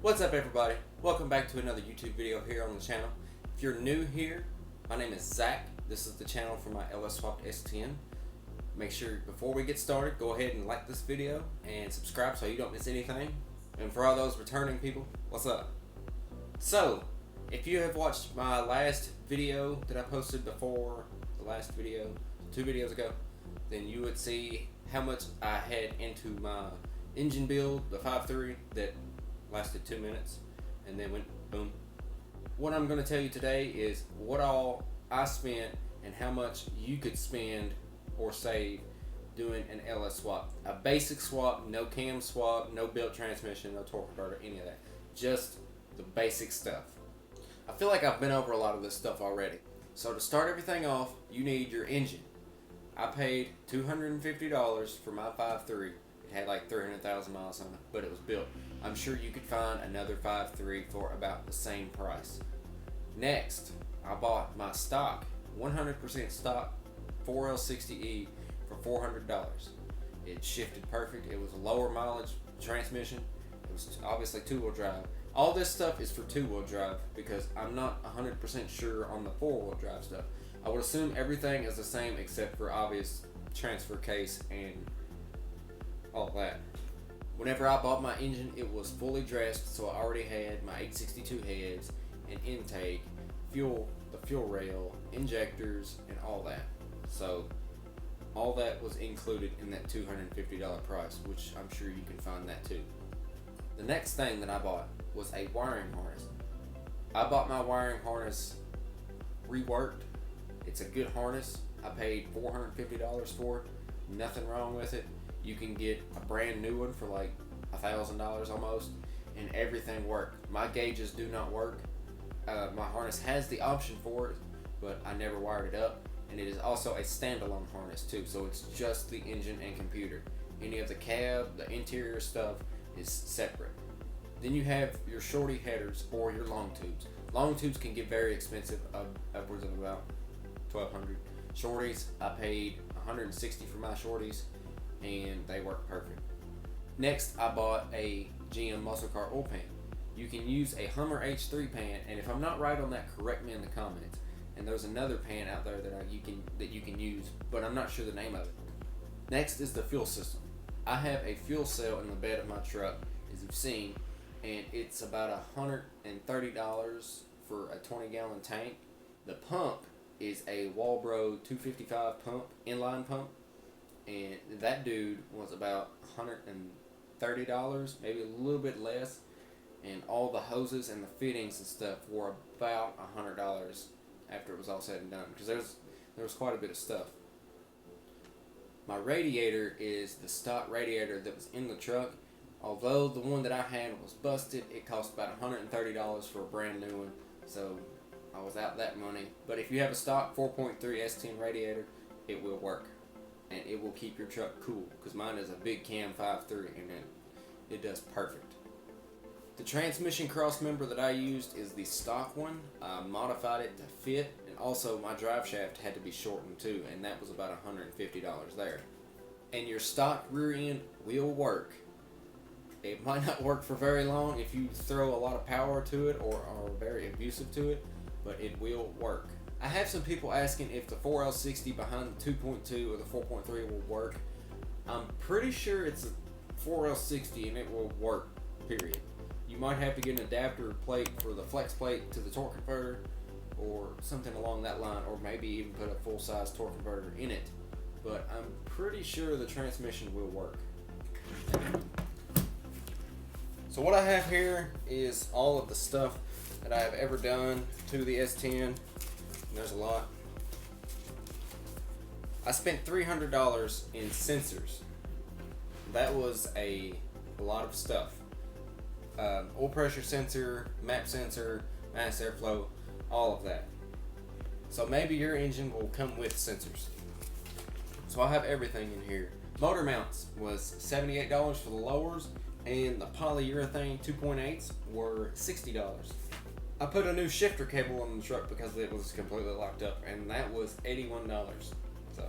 What's up, everybody? Welcome back to another YouTube video here on the channel. If you're new here, my name is Zach. This is the channel for my Ls Swap S10. Make sure before we get started, go ahead and like this video and subscribe so you don't miss anything. And for all those returning people, what's up? So, if you have watched my last video that I posted before the last video, 2 videos ago, then you would see how much I had into my engine build, the 5.3, that lasted 2 minutes and then went boom. What I'm going to tell you today is what all I spent and how much you could spend or save doing an LS swap. A basic swap, no cam swap, no built transmission, no torque converter, any of that. Just the basic stuff. I feel like I've been over a lot of this stuff already. So to start everything off, you need your engine. I paid $250 for my 5.3. It had like 300,000 miles on it, but it was built. I'm sure you could find another 5.3 for about the same price. Next, I bought my stock, 100% stock 4L60E for $400. It shifted perfect. It was a lower mileage transmission. It was obviously 2-wheel drive. All this stuff is for 2-wheel drive because I'm not 100% sure on the 4-wheel drive stuff. I would assume everything is the same except for obvious transfer case and all that. Whenever I bought my engine, it was fully dressed, so I already had my 862 heads, an intake, fuel, the fuel rail, injectors, and all that. So all that was included in that $250 price, which I'm sure you can find that too. The next thing that I bought was a wiring harness. I bought my wiring harness reworked. It's a good harness. I paid $450 for it. Nothing wrong with it. You can get a brand new one for like $1,000 almost, and everything worked. My gauges do not work. My harness has the option for it, but I never wired it up. And it is also a standalone harness too, so it's just the engine and computer. Any of the cab, the interior stuff is separate. Then you have your shorty headers or your long tubes. Long tubes can get very expensive, upwards of about $1,200. Shorties, I paid $160 for my shorties, and they work perfect. Next, I bought a GM muscle car oil pan. You can use a Hummer H3 pan, and if I'm not right on that, correct me in the comments. And there's another pan out there that you can use, but I'm not sure the name of it. Next is the fuel system. I have a fuel cell in the bed of my truck, as you've seen, and it's about $130 for a 20-gallon tank. The pump is a Walbro 255 pump, inline pump, and that dude was about $130, maybe a little bit less, and all the hoses and the fittings and stuff were about $100 after it was all said and done, because there was quite a bit of stuff. My radiator is the stock radiator that was in the truck. Although the one that I had was busted, it cost about $130 for a brand new one, so I was out that money. But if you have a stock 4.3 S10 radiator, it will work, and it will keep your truck cool, because mine is a big cam 5.3 and it does perfect. The transmission cross member that I used is the stock one. I modified it to fit, and also my drive shaft had to be shortened too, and that was about $150 there. And your stock rear end will work. It might not work for very long if you throw a lot of power to it or are very abusive to it, but it will work. I have some people asking if the 4L60 behind the 2.2 or the 4.3 will work. I'm pretty sure it's a 4L60 and it will work, period. You might have to get an adapter plate for the flex plate to the torque converter or something along that line, or maybe even put a full-size torque converter in it. But I'm pretty sure the transmission will work. So what I have here is all of the stuff that I have ever done to the S10. And there's a lot. I spent $300 in sensors. That was a lot of stuff. Oil pressure sensor, map sensor, mass airflow, all of that. So maybe your engine will come with sensors. So I have everything in here. Motor mounts was $78 for the lowers, and the polyurethane 2.8s were $60. I put a new shifter cable on the truck because it was completely locked up, and that was $81. So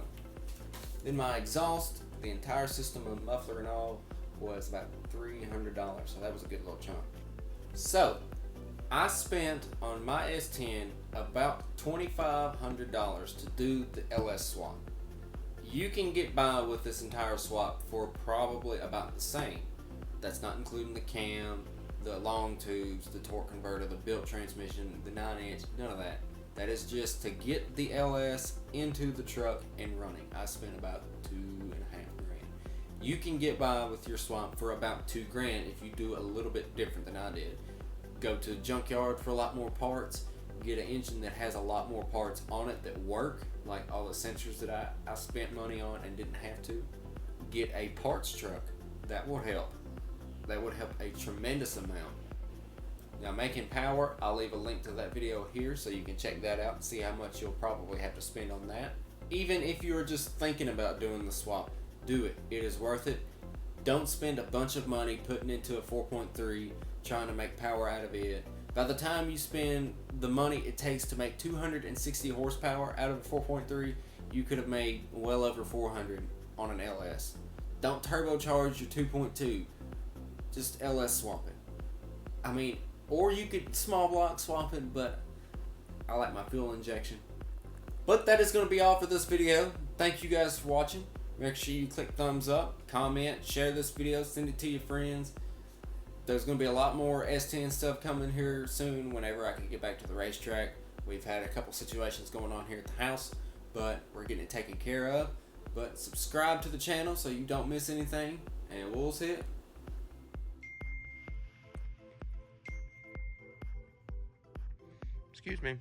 then my exhaust, the entire system of muffler and all, was about $300, so that was a good little chunk. So, I spent on my S10 about $2,500 to do the LS swap. You can get by with this entire swap for probably about the same. That's not including the cam, the long tubes, the torque converter, the built transmission, the 9-inch, none of that. That is just to get the LS into the truck and running. I spent about $2,500. You can get by with your swap for about $2,000 if you do a little bit different than I did. Go to a junkyard for a lot more parts, get an engine that has a lot more parts on it that work, like all the sensors that I spent money on and didn't have to. Get a parts truck. That will help. That would help a tremendous amount. Now, making power, I'll leave a link to that video here so you can check that out and see how much you'll probably have to spend on that. Even if you're just thinking about doing the swap, do it. It is worth it. Don't spend a bunch of money putting into a 4.3 trying to make power out of it. By the time you spend the money it takes to make 260 horsepower out of a 4.3, you could have made well over 400 on an LS. Don't turbocharge your 2.2. Just LS swap it. I mean, or you could small block swap it, but I like my fuel injection. But that is going to be all for this video. Thank you guys for watching. Make sure you click thumbs up, comment, share this video, send it to your friends. There's going to be a lot more S10 stuff coming here soon whenever I can get back to the racetrack. We've had a couple situations going on here at the house, but we're getting it taken care of. But subscribe to the channel so you don't miss anything, and we'll see it. Excuse me.